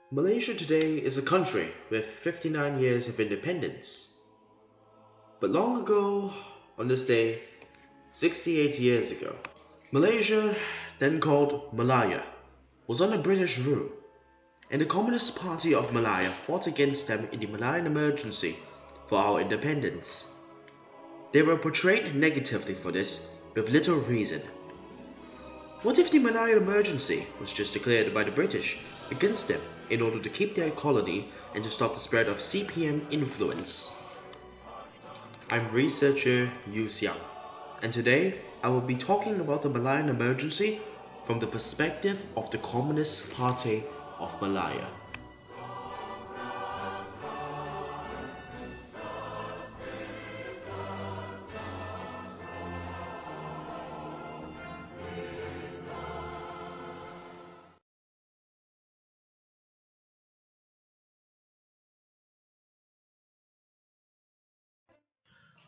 Malaysia today is a country with 59 years of independence. But long ago, on this day, 68 years ago, Malaysia, then called Malaya, was under British rule, and the Communist Party of Malaya fought against them in the Malayan emergency for our independence. They were portrayed negatively for this, with little reason. What if the Malayan emergency was just declared by the British against them in order to keep their colony and to stop the spread of CPM influence? I'm researcher Yu Xiang, and today I will be talking about the Malayan emergency from the perspective of the Communist Party of Malaya.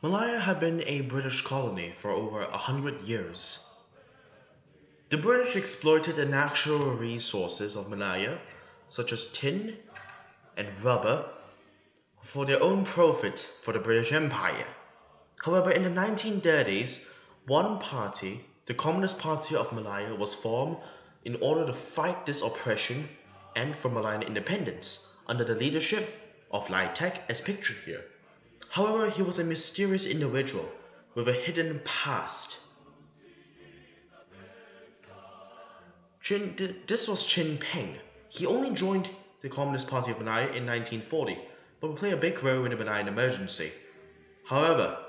Malaya had been a British colony for over 100 years. The British exploited the natural resources of Malaya, such as tin and rubber, for their own profit for the British Empire. However, in the 1930s, one party, the Communist Party of Malaya, was formed in order to fight this oppression and for Malayan independence under the leadership of Lai Tek as pictured here. However, he was a mysterious individual with a hidden past. This was Chin Peng. He only joined the Communist Party of Malaya in 1940, but would play a big role in the Malayan emergency. However,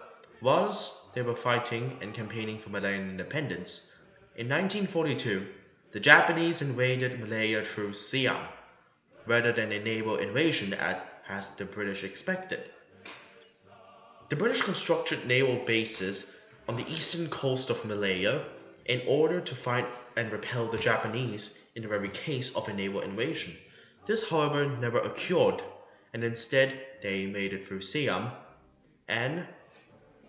whilst they were fighting and campaigning for Malayan independence, in 1942, the Japanese invaded Malaya through Siam, rather than a naval invasion as the British expected. The British constructed naval bases on the eastern coast of Malaya in order to fight and repel the Japanese in the very case of a naval invasion. This, however, never occurred, and instead they made it through Siam and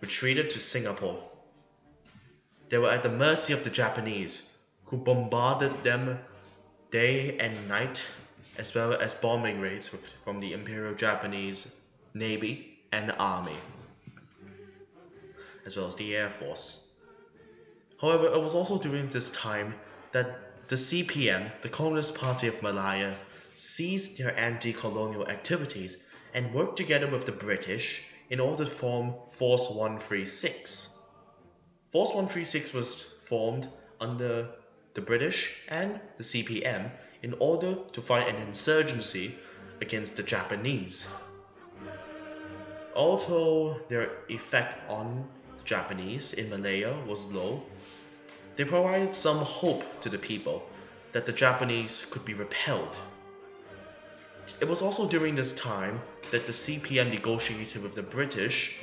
retreated to Singapore. They were at the mercy of the Japanese, who bombarded them day and night, as well as bombing raids from the Imperial Japanese Navy and Army, as well as the Air Force. However, it was also during this time that the CPM, the Communist Party of Malaya, ceased their anti-colonial activities and worked together with the British in order to form Force 136. Force 136 was formed under the British and the CPM in order to fight an insurgency against the Japanese. Although their effect on the Japanese in Malaya was low, they provided some hope to the people that the Japanese could be repelled. It was also during this time that the CPM negotiated with the British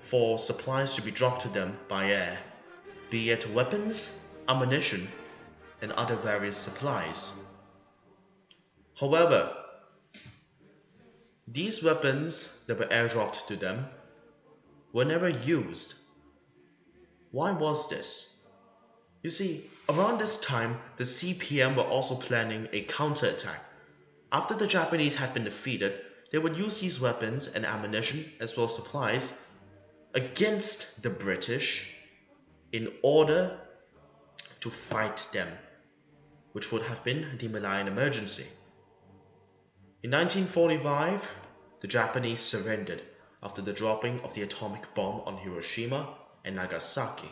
for supplies to be dropped to them by air, be it weapons, ammunition, and other various supplies. However, these weapons that were airdropped to them were never used. Why was this? You see, around this time, the CPM were also planning a counterattack. After the Japanese had been defeated, they would use these weapons and ammunition as well as supplies against the British in order to fight them, which would have been the Malayan emergency. In 1945, the Japanese surrendered after the dropping of the atomic bomb on Hiroshima and Nagasaki.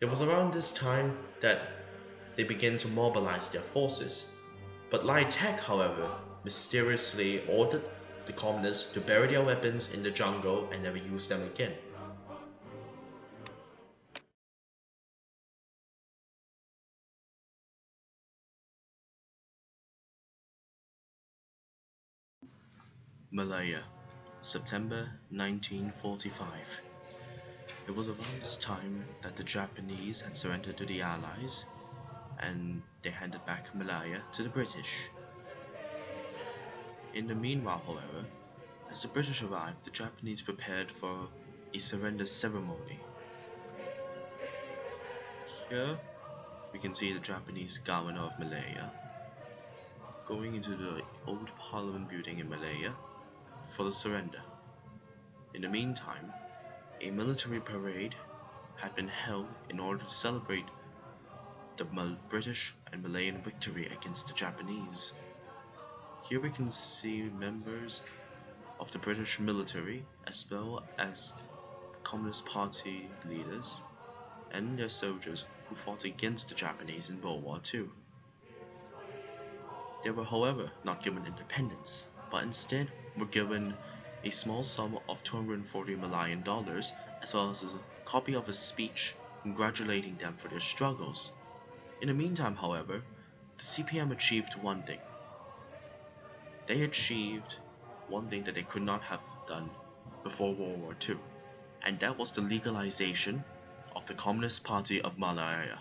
It was around this time that they began to mobilize their forces, but Lai Tek, however, mysteriously ordered the communists to bury their weapons in the jungle and never use them again. Malaya, September 1945. It was around this time that the Japanese had surrendered to the Allies and they handed back Malaya to the British. In the meanwhile, however, as the British arrived, the Japanese prepared for a surrender ceremony. Here we can see the Japanese governor of Malaya, going into the old Parliament building in Malaya for the surrender. In the meantime, a military parade had been held in order to celebrate the British and Malayan victory against the Japanese. Here we can see members of the British military as well as Communist Party leaders and their soldiers who fought against the Japanese in World War II. They were, however, not given independence, but instead were given a small sum of 240 Malayan dollars as well as a copy of a speech congratulating them for their struggles. In the meantime, however, the CPM achieved one thing. They achieved one thing that they could not have done before World War II, and that was the legalization of the Communist Party of Malaya.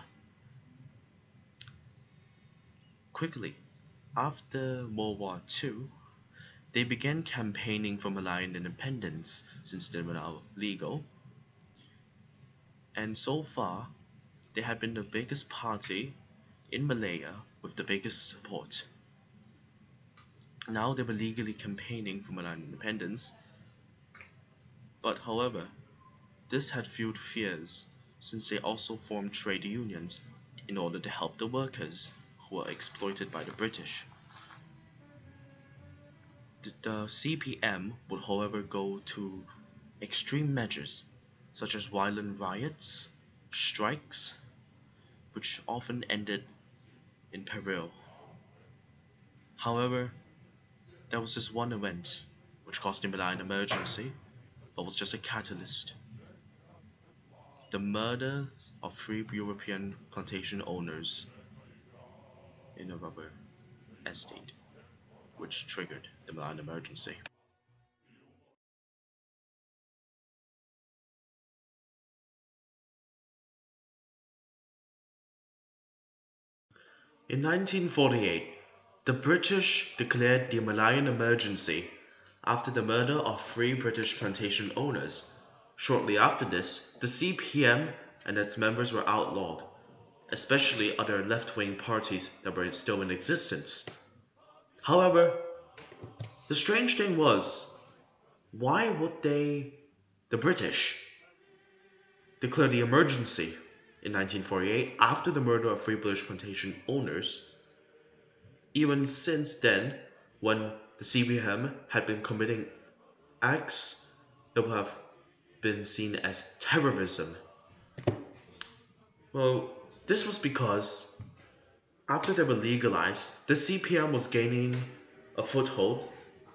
Quickly, after World War II, they began campaigning for Malayan independence since they were now legal, and so far, they had been the biggest party in Malaya with the biggest support. Now they were legally campaigning for Malayan independence, but however, this had fueled fears since they also formed trade unions in order to help the workers who were exploited by the British. The CPM would however go to extreme measures such as violent riots, strikes, which often ended in peril. However, there was this one event which caused the Malayan emergency, but was just a catalyst. The murder of 3 European plantation owners in a rubber estate, which triggered the Malayan emergency. In 1948, the British declared the Malayan emergency after the murder of 3 British plantation owners. Shortly after this, the CPM and its members were outlawed, especially other left-wing parties that were still in existence. However, the strange thing was, why would the British, declare the emergency in 1948 after the murder of 3 British plantation owners, even since then, when the CPM had been committing acts that would have been seen as terrorism? Well, this was because after they were legalized, the CPM was gaining a foothold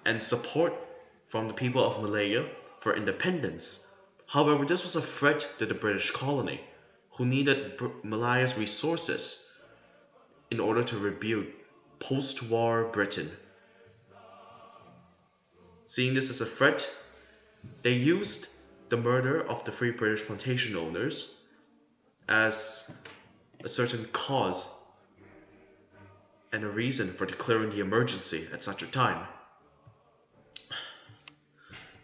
and support from the people of Malaya for independence. However, this was a threat to the British colony, who needed Malaya's resources in order to rebuild post-war Britain. Seeing this as a threat, they used the murder of the 3 British plantation owners as a certain cause and a reason for declaring the emergency at such a time.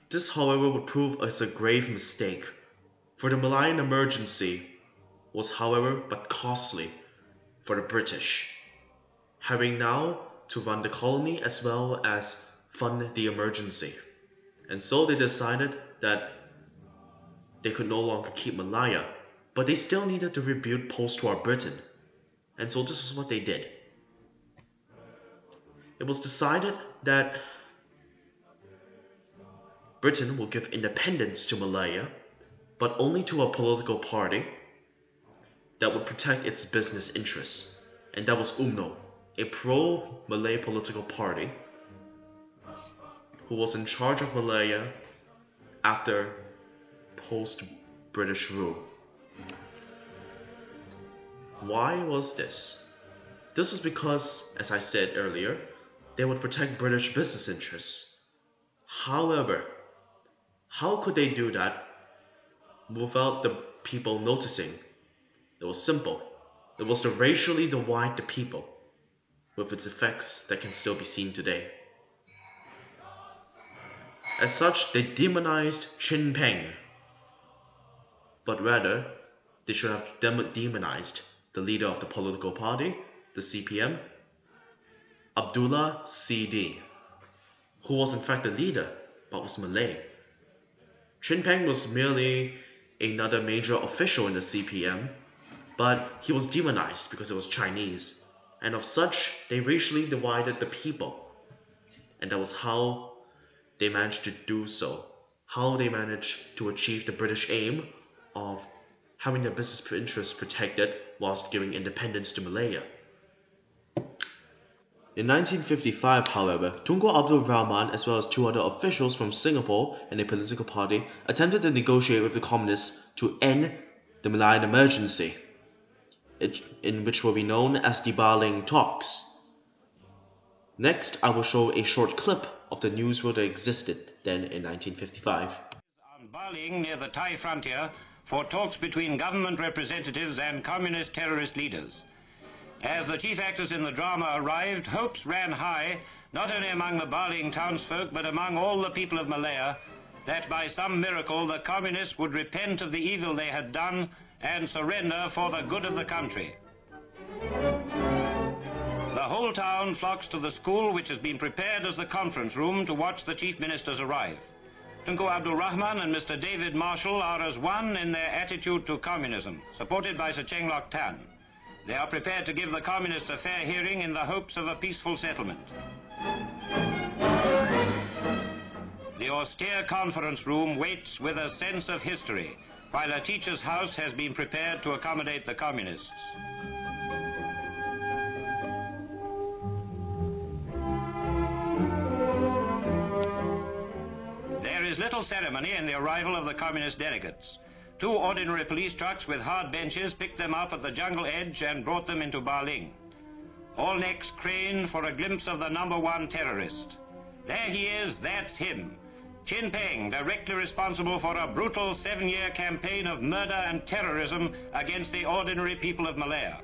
This, however, would prove as a grave mistake, for the Malayan emergency was, however, but costly for the British, having now to run the colony as well as fund the emergency. And so they decided that they could no longer keep Malaya, but they still needed to rebuild post-war Britain. And so this is what they did. It was decided that Britain will give independence to Malaya, but only to a political party that would protect its business interests. And that was UMNO, a pro-Malay political party who was in charge of Malaya after post-British rule. Why was this? This was because, as I said earlier, they would protect British business interests. However, how could they do that without the people noticing? It was simple. It was to racially divide the people, with its effects that can still be seen today. As such, they demonized Chin Peng, but rather, they should have demonized the leader of the political party, the CPM, Abdullah CD, who was in fact the leader but was Malay. Chin Peng was merely another major official in the CPM, but he was demonized because he was Chinese, and of such they racially divided the people, and that was how they managed to do so, how they managed to achieve the British aim of having their business interests protected whilst giving independence to Malaya. In 1955, however, Tunku Abdul Rahman as well as two other officials from Singapore and a political party attempted to negotiate with the communists to end the Malayan emergency, in which will be known as the Baling talks. Next, I will show a short clip of the newsreel that existed then in 1955. On Baling, near the Thai frontier, for talks between government representatives and communist terrorist leaders. As the chief actors in the drama arrived, hopes ran high, not only among the Baling townsfolk, but among all the people of Malaya, that by some miracle the communists would repent of the evil they had done and surrender for the good of the country. The whole town flocks to the school, which has been prepared as the conference room to watch the chief ministers arrive. Tunku Abdul Rahman and Mr. David Marshall are as one in their attitude to communism, supported by Sir Cheng Lok Tan. They are prepared to give the communists a fair hearing in the hopes of a peaceful settlement. The austere conference room waits with a sense of history, while a teacher's house has been prepared to accommodate the communists. There is little ceremony in the arrival of the communist delegates. Two ordinary police trucks with hard benches picked them up at the jungle edge and brought them into Baling. All necks craned for a glimpse of the #1 terrorist. There he is, that's him. Chin Peng, directly responsible for a brutal 7-year campaign of murder and terrorism against the ordinary people of Malaya.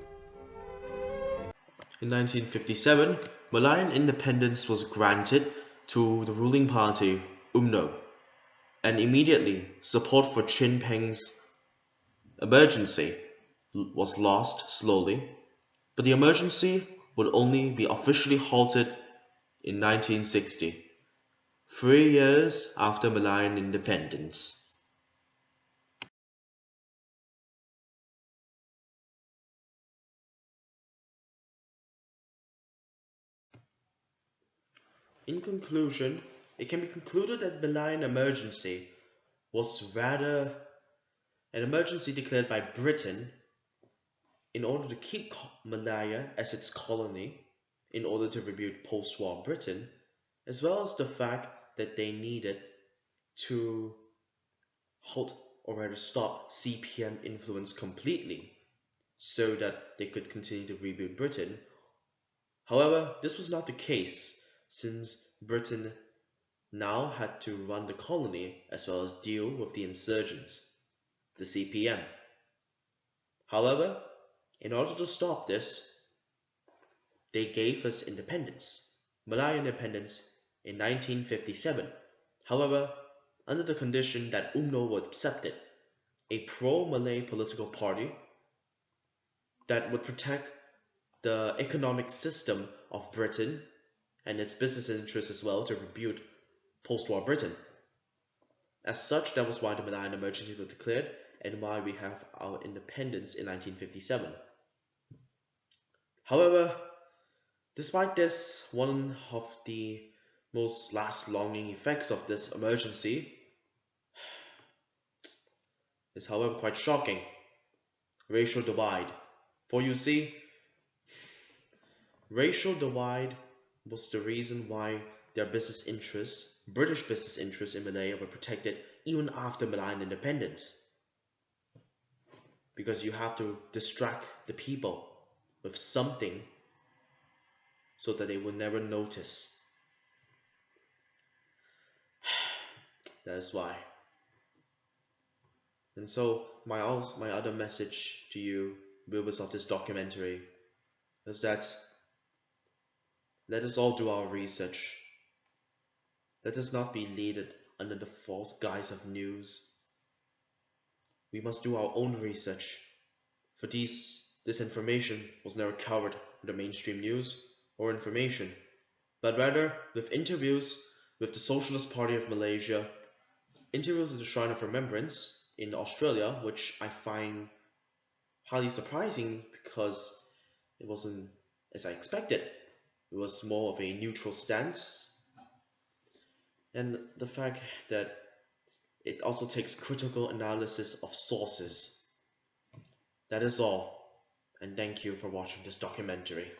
In 1957, Malayan independence was granted to the ruling party, UMNO, and immediately support for Chin Peng's emergency was lost slowly, but the emergency would only be officially halted in 1960, 3 years after Malayan independence. In conclusion, it can be concluded that the Malayan emergency was rather an emergency declared by Britain in order to keep Malaya as its colony, in order to rebuild post-war Britain, as well as the fact that they needed to halt or rather stop CPM influence completely so that they could continue to rebuild Britain. However, this was not the case since Britain now had to run the colony as well as deal with the insurgents, the CPM. However, in order to stop this, they gave us independence, Malayan independence, in 1957. However, under the condition that UMNO would accept it, a pro-Malay political party that would protect the economic system of Britain and its business interests as well to rebuild post-war Britain. As such, that was why the Malayan emergency was declared and why we have our independence in 1957. However, despite this, one of the most last-longing effects of this emergency is however quite shocking. Racial divide. For you see, racial divide was the reason why their business interests, British business interests in Malaya were protected even after Malayan independence. Because you have to distract the people with something so that they will never notice. That is why. And so my other message to you, viewers of this documentary, is that let us all do our research. Let us not be led under the false guise of news. We must do our own research, for this information was never covered in the mainstream news. or information, but rather with interviews with the Socialist Party of Malaysia, interviews at the Shrine of Remembrance in Australia, which I find highly surprising because it wasn't as I expected. It was more of a neutral stance, and the fact that it also takes critical analysis of sources. That is all, and thank you for watching this documentary.